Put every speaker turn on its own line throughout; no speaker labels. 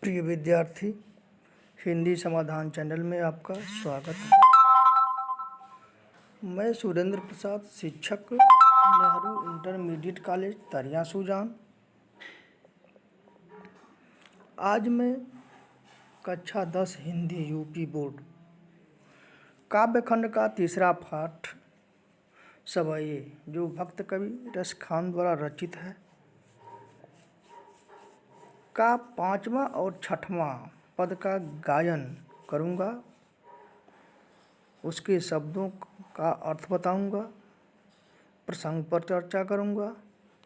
प्रिय विद्यार्थी, हिंदी समाधान चैनल में आपका स्वागत है। मैं सुरेंद्र प्रसाद, शिक्षक, नेहरू इंटरमीडिएट कॉलेज तरियां सुजान। आज मैं कक्षा 10 हिंदी यूपी बोर्ड काव्यखंड का तीसरा पाठ सवये, जो भक्त कवि रस खान द्वारा रचित है, का 5वां और 6वां पद का गायन करूँगा। उसके शब्दों का अर्थ बताऊँगा, प्रसंग पर चर्चा करूँगा,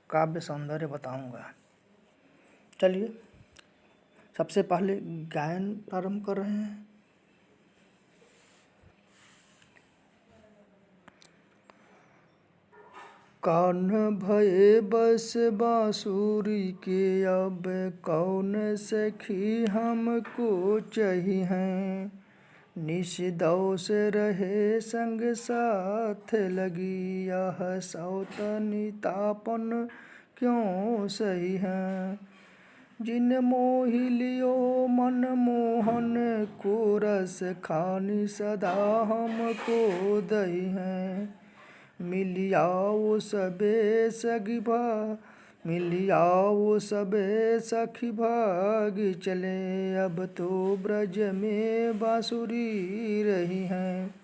काव्य सौंदर्य बताऊँगा। चलिए सबसे पहले गायन प्रारंभ कर रहे हैं। कान भये बस बांसुरी के, अब कौन सखी हमको चही हैं। निश दोष रहे संग साथ लगी, यह सौतनितापन क्यों सही है। जिन मोहि लियो मन मोहन को, रस खानी सदा हमको दही हैं। मिलियाओ सबे सखी भाग चले, अब तो ब्रज में बांसुरी रही हैं।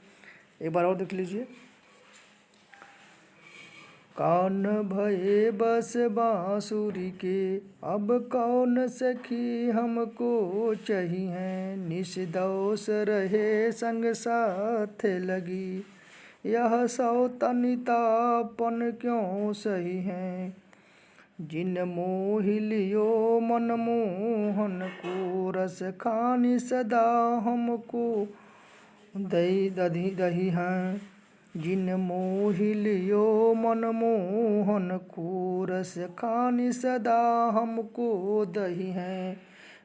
एक बार और देख लीजिए। कान भये बस बांसुरी के, अब कौन सखी हमको चही हैं। निश दोष रहे संग साथ लगी, यह सौतनितापन क्यों सही है। जिन मोहि लियो मन मोहन को, रस खानी सदा हमको दही हैं। जिन मोहि लियो मन मोहन को, रस खानी सदा हमको दही हैं।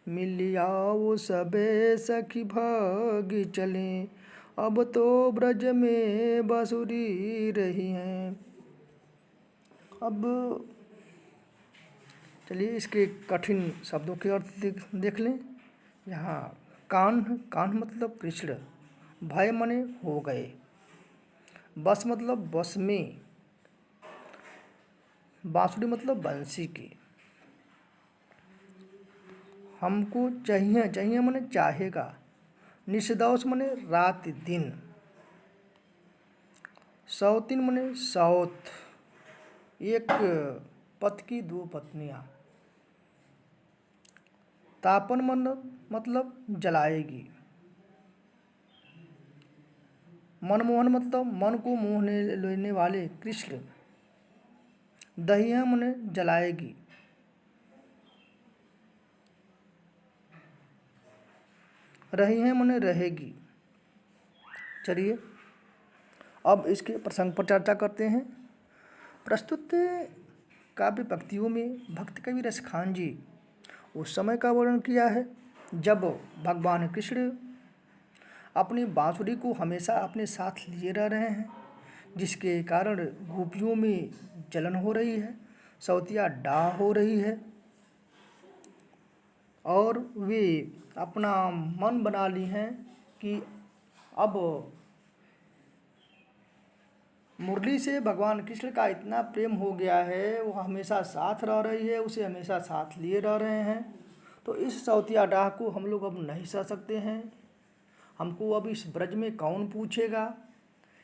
मिलियाओ सबे सखी भाग चलें, अब तो ब्रज में बांसुरी रही हैं। अब चलिए इसके कठिन शब्दों के अर्थ देख लें। यहाँ कान मतलब कृष्ण, भय मने हो गए, बस मतलब बस में, बांसुरी मतलब बंसी की, हमको चाहिए मने चाहेगा, निषदोष मने रात दिन, सौतीन मने सौत, एक पति की दो पत्नियां, तापन मतलब जलाएगी, मनमोहन मतलब मन को मोह लेने वाले कृष्ण, दहिया मने जलाएगी, रही है मने रहेगी। चलिए अब इसके प्रसंग पर चर्चा करते हैं। प्रस्तुत काव्य पंक्तियों में भक्त कवि रस खान जी उस समय का वर्णन किया है जब भगवान कृष्ण अपनी बांसुरी को हमेशा अपने साथ लिए रह रहे हैं, जिसके कारण गोपियों में जलन हो रही है, सौतिया डाह हो रही है और वे अपना मन बना ली हैं कि अब मुरली से भगवान कृष्ण का इतना प्रेम हो गया है, वो हमेशा साथ रह रही है, उसे हमेशा साथ लिए रह रहे हैं, तो इस सौतिया डाह को हम लोग अब नहीं सह सकते हैं। हमको अब इस ब्रज में कौन पूछेगा,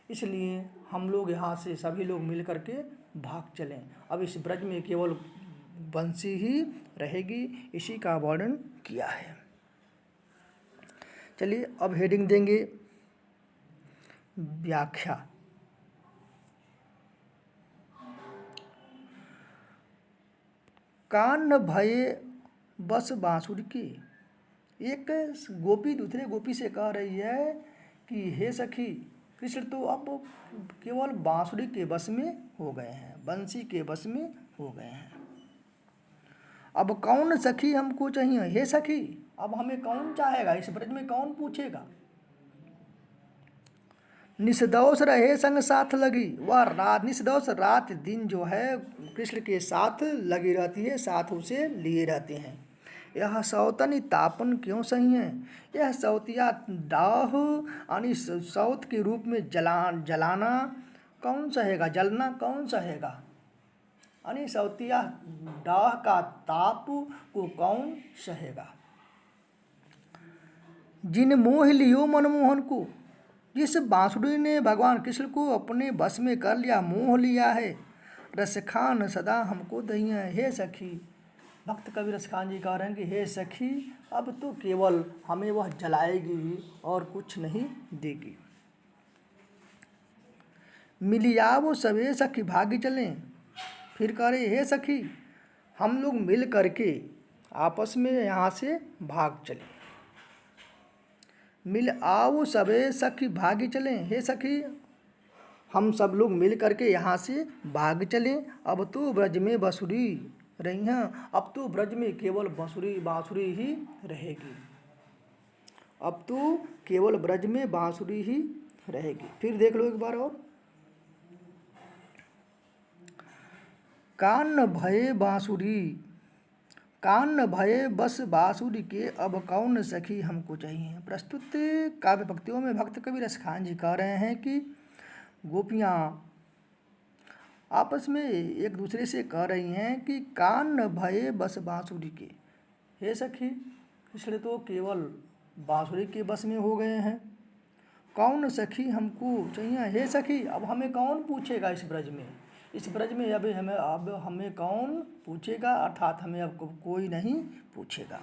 इसलिए हम लोग यहाँ से सभी लोग मिल करके भाग चलें। अब इस ब्रज में केवल बंसी ही रहेगी, इसी का वर्णन किया है। चलिए अब हेडिंग देंगे व्याख्या। कान भये बस बांसुरी के, एक गोपी दूसरे गोपी से कह रही है कि हे सखी, कृष्ण तो अब केवल बांसुरी के बस में हो गए हैं, बंसी के बस में हो गए हैं। अब कौन सखी हमको चाहिए, हे सखी अब हमें कौन चाहेगा, इस ब्रज में कौन पूछेगा। निषदोष रहे संग साथ लगी, वह रात निषदोष रात दिन जो है कृष्ण के साथ लगी रहती है, साथ उसे लिए रहते हैं। यह सौतनि तापन क्यों सही है। यह सौतिया दाह यानी सौत के रूप में जलाना कौन सहेगा, जलना कौन सहेगा, यानी सौतिया दाह का ताप को कौन सहेगा। जिन मोह लियो मनमोहन को, जिस बांसुरी ने भगवान कृष्ण को अपने बस में कर लिया, मोह लिया है, रस खान सदा हमको दहिया। हे सखी, भक्त कवि रसखान जी कह रहे हैं कि हे सखी, अब तो केवल हमें वह जलाएगी और कुछ नहीं देगी। मिलिया वो सवे सखी भाग्य चलें, फिर कह रहे हे सखी, हम लोग मिल करके आपस में यहाँ से भाग चले। मिल आओ सबे सखी भाग्य चलें, हे सखी हम सब लोग मिल करके यहाँ से भाग चलें। अब तो ब्रज में बांसुरी रही हैं, अब तो ब्रज में केवल बांसुरी ही रहेगी, अब तो केवल ब्रज में बांसुरी ही रहेगी। फिर देख लो एक बार और, कान भये बांसुरी, कान भये बस बांसुरी के, अब कौन सखी हमको चाहिए। प्रस्तुत काव्य पंक्तियों में भक्त कवि रसखान जी कह रहे हैं कि गोपियाँ आपस में एक दूसरे से कह रही हैं कि कान भये बस बांसुरी के, हे सखी कृष्ण तो केवल बांसुरी के बस में हो गए हैं, कौन सखी हमको चाहिए। हे सखी, अब हमें कौन पूछेगा इस ब्रज में, इस ब्रज में अब हमें कौन पूछेगा, अर्थात हमें अब कोई नहीं पूछेगा।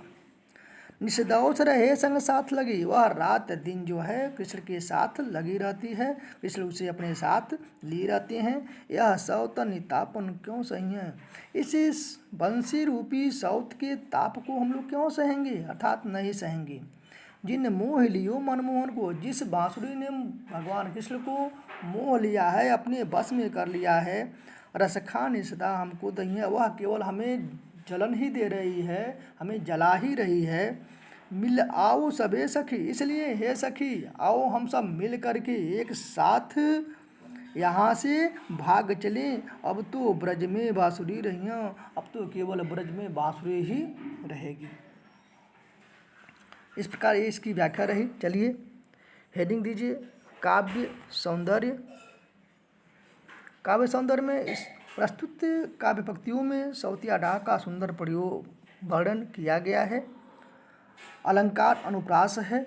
निषदौस रहे संग साथ लगी, वह रात दिन जो है कृष्ण के साथ लगी रहती है, कृष्ण उसे अपने साथ लिए रहते हैं। यह सौतन तापन क्यों सही है, इसी बंसी रूपी सौत के ताप को हम लोग क्यों सहेंगे, अर्थात नहीं सहेंगे। जिन मोह लियो मनमोहन को, जिस बांसुरी ने भगवान कृष्ण को मोह लिया है, अपने बस में कर लिया है, रसखान सदा हमको दहिया, वह केवल हमें जलन ही दे रही है, हमें जला ही रही है। मिल आओ सबे सखी, इसलिए हे सखी आओ हम सब मिल करके एक साथ यहाँ से भाग चलें। अब तो ब्रज में बांसुरी रहियाँ, अब तो केवल ब्रज में बांसुरी ही रहेगी। इस प्रकार ये इसकी व्याख्या रही। चलिए हेडिंग दीजिए, काव्य सौंदर्य। काव्य सौंदर्य में इस प्रस्तुत काव्य पंक्तियों में सौतिया डाह का सुंदर प्रयोग वर्णन किया गया है। अलंकार अनुप्रास है,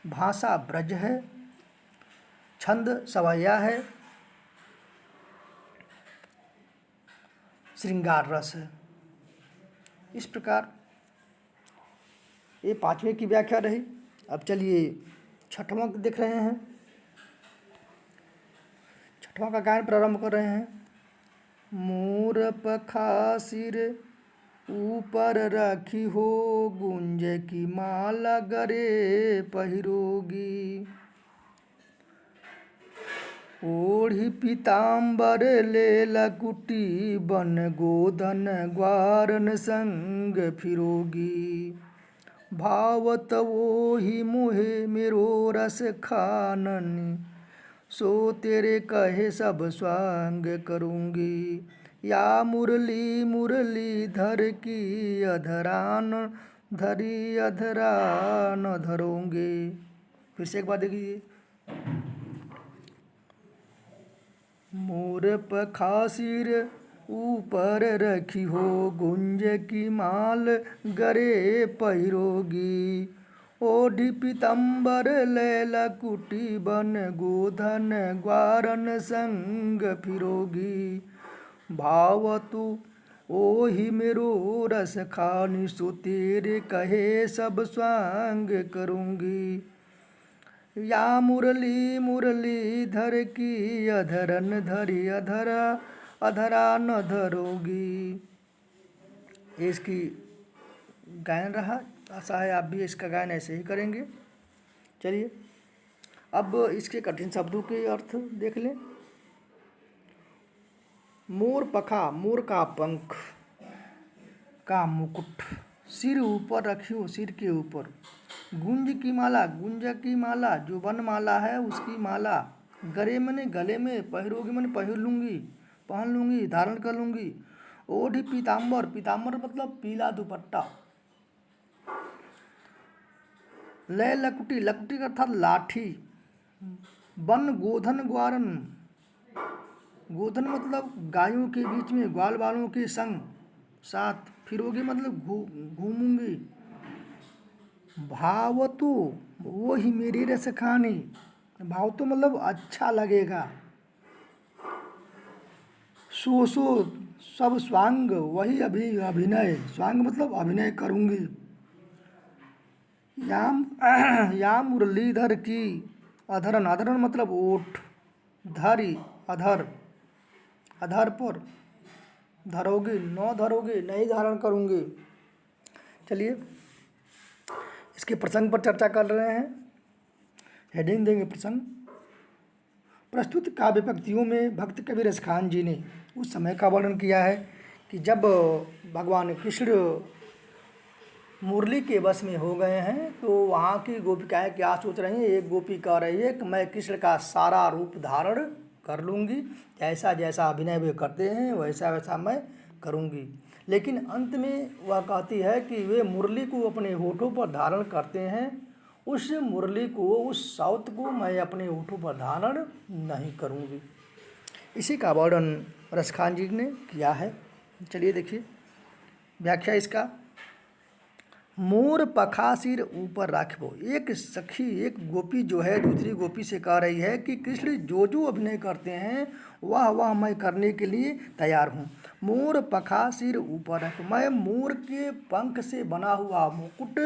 भाषा ब्रज है, छंद सवैया है, श्रृंगार रस है। इस प्रकार ये पांचवें की व्याख्या रही। अब चलिए छठवां देख रहे हैं। छठवां का गायन प्रारंभ कर रहे हैं। मोर पखा सिर ऊपर रखी हो, गुंज की माला गरे पहिरोगी, ओढ़ी पीताम्बर ले लकुटी, बन गोधन ग्वारन संग फिरोगी, भावत वो ही मुहे मेरो रस खाननी, सो तेरे कहे सब स्वांग करूँगी, या मुरली मुरली धर की अधरान धरी अधरान धरोंगे। फिर से एक बार देखिए। मोर पखा सिर ऊपर रखी हो, गुंज की माल गरे पहिरोगी, ओढ़ी पीताम्बर लैला कुटी, बन गोधन ग्वारन संग फिरोगी, भावतु ओहि मेरो रस खानी, सो तेरे कहे सब स्वांग करूँगी, या मुरली मुरली धर की अधरन धरी अधरा न धरोगी। इसकी गायन रहा। आशा है आप भी इसका गायन ऐसे ही करेंगे। चलिए अब इसके कठिन शब्दों के अर्थ देख लें। मोर पखा, मोर का पंख का मुकुट, सिर ऊपर रखी हो, सिर के ऊपर, गुंज की माला, गुंज की माला जो वन माला है उसकी माला, गले मैंने गले में, पहिरोगी मैंने पहन लूँगी, पहन लूँगी, धारण कर लूँगी, ओढ़ी पीताम्बर, पीताम्बर मतलब पीला दुपट्टा, लय लकुटी, लकुटी का अर्थात लाठी। वन गोधन ग्वारन, गोधन मतलब गायों के बीच में, ग्वाल वालों के संग साथ फिरोगी मतलब घूमूंगी। भावतु वो ही मेरी रस खानी, भाव तो मतलब अच्छा लगेगा। सो सब स्वांग वही अभिनय, स्वांग मतलब अभिनय करूंगी। याम या मुरलीधर की अधरन, अधरन मतलब ओठ, धरी अधर, अधर पर धरोगे, न धरोगे नहीं धारण करूंगी। चलिए इसके प्रसंग पर चर्चा कर रहे हैं, हेडिंग देंगे प्रसंग। प्रस्तुत काव्य पंक्तियों में भक्त कवि रसखान जी ने उस समय का वर्णन किया है कि जब भगवान कृष्ण मुरली के वश में हो गए हैं तो वहाँ की गोपिकाएं क्या सोच रही हैं। एक गोपी कह रही है कि मैं कृष्ण का सारा रूप धारण कर लूँगी, जैसा जैसा अभिनय वे करते हैं वैसा वैसा मैं करूँगी। लेकिन अंत में वह कहती है कि वे मुरली को अपने होठों पर धारण करते हैं, उस मुरली को, उस साउत को मैं अपने होठों पर धारण नहीं करूँगी। इसी का वर्णन रसखान जी ने किया है। चलिए देखिए व्याख्या इसका। मोर पखा सिर ऊपर राखबो, एक सखी, एक गोपी जो है दूसरी गोपी से कह रही है कि कृष्ण जो जो अभिनय करते हैं वह मैं करने के लिए तैयार हूँ। मोर पखा सिर ऊपर रख, मैं मोर के पंख से बना हुआ मुकुट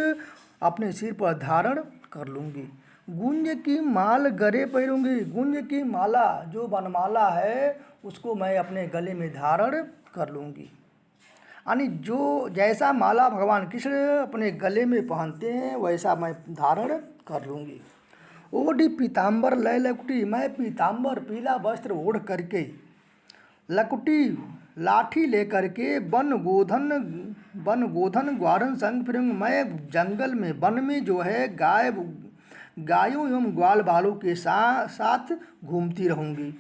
अपने सिर पर धारण कर लूँगी। गुंज की माल गले पहनूंगी, गुंज की माला जो वनमाला है उसको मैं अपने गले में धारण कर लूँगी। यानी जो जैसा माला भगवान कृष्ण अपने गले में पहनते हैं वैसा मैं धारण कर लूँगी। ओढ़ी पीताम्बर लय लकुटी, मैं पीताम्बर पीला वस्त्र ओढ़ करके, लकुटी लाठी लेकर के वन गोधन ग्वारन संग फिरूंगी। मैं जंगल में, वन में जो है गायों एवं ग्वाल बालों के साथ घूमती रहूँगी।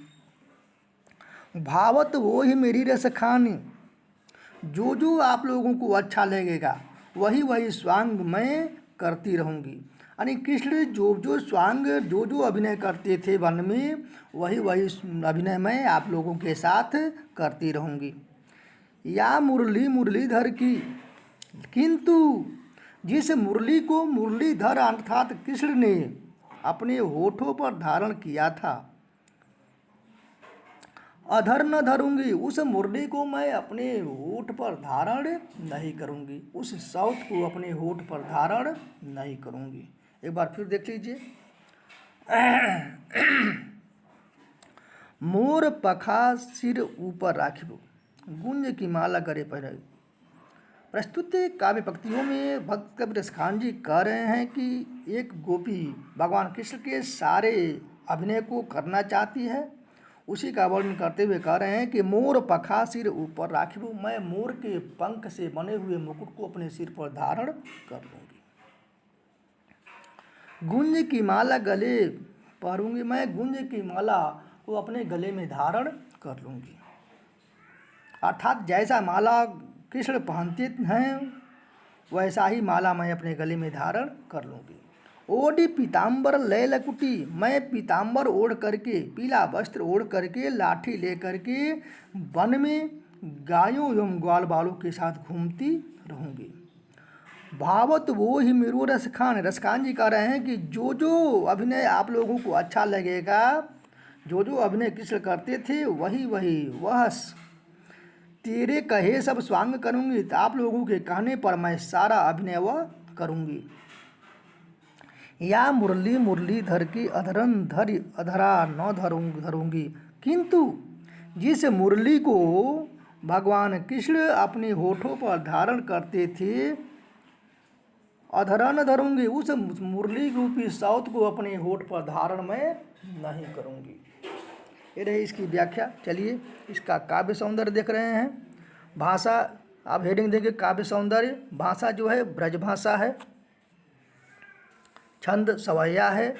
भावत वो ही मेरी रस खानी, जो जो आप लोगों को अच्छा लगेगा वही वही स्वांग मैं करती रहूँगी। यानी कृष्ण जो जो स्वांग, जो जो अभिनय करते थे वन में वही वही अभिनय मैं आप लोगों के साथ करती रहूँगी। या मुरली मुरलीधर की, किंतु जिस मुरली को मुरलीधर अर्थात कृष्ण ने अपने होठों पर धारण किया था, अधर न धरूंगी, उस मुरली को मैं अपने होठ पर धारण नहीं करूंगी, उस साउथ को अपने होठ पर धारण नहीं करूंगी। एक बार फिर देख लीजिए। मोर पखा सिर ऊपर राखिबो, गुंज की माला गले पहनाई। प्रस्तुत काव्य पंक्तियों में भक्त कबीर रसखान जी कह रहे हैं कि एक गोपी भगवान कृष्ण के सारे अभिनय को करना चाहती है, उसी का वर्णन करते हुए कह रहे हैं कि मोर पखा सिर ऊपर राखिबो, मैं मोर के पंख से बने हुए मुकुट को अपने सिर पर धारण कर लूँगी। गुंज की माला गले पहरूंगी, मैं गुंज की माला को अपने गले में धारण कर लूँगी। अर्थात जैसा माला कृष्ण पहनते हैं वैसा ही माला मैं अपने गले में धारण कर लूँगी। ओढ़ी पीताम्बर लय लकुटी, मैं पीताम्बर ओढ़ करके, पीला वस्त्र ओढ़ करके, लाठी ले करके वन में गायों एवं ग्वाल बालों के साथ घूमती रहूँगी। भावत वो ही मेरो रसखान, रसखान जी कह रहे हैं कि जो जो अभिनय आप लोगों को अच्छा लगेगा, जो जो अभिनय कृष्ण करते थे वही वह तेरे कहे सब स्वांग करूँगी, तो आप लोगों के कहने पर मैं सारा अभिनय वह करूँगी। या मुरली मुरलीधर की अधरन धरि अधरा न धरूँगी, किंतु जिस मुरली को भगवान कृष्ण अपने होठों पर धारण करते थे, अधरा न धरूँगी, उस मुरली रूपी साउत को अपने होठ पर धारण मैं नहीं करूँगी। ये रही इसकी व्याख्या। चलिए इसका काव्य सौंदर्य देख रहे हैं। भाषा आप हेडिंग देंगे काव्य सौंदर्य। भाषा जो है ब्रज भाषा है, छंद सवैया है,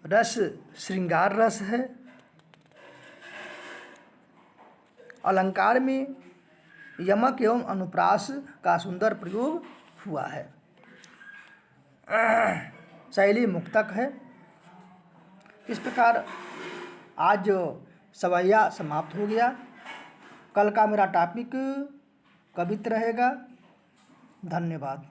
रस श्रृंगार रस है, अलंकार में यमक एवं अनुप्रास का सुंदर प्रयोग हुआ है। शैली मुक्तक है। इस प्रकार आज सवैया समाप्त हो गया। कल का मेरा टॉपिक कवित्त रहेगा। धन्यवाद।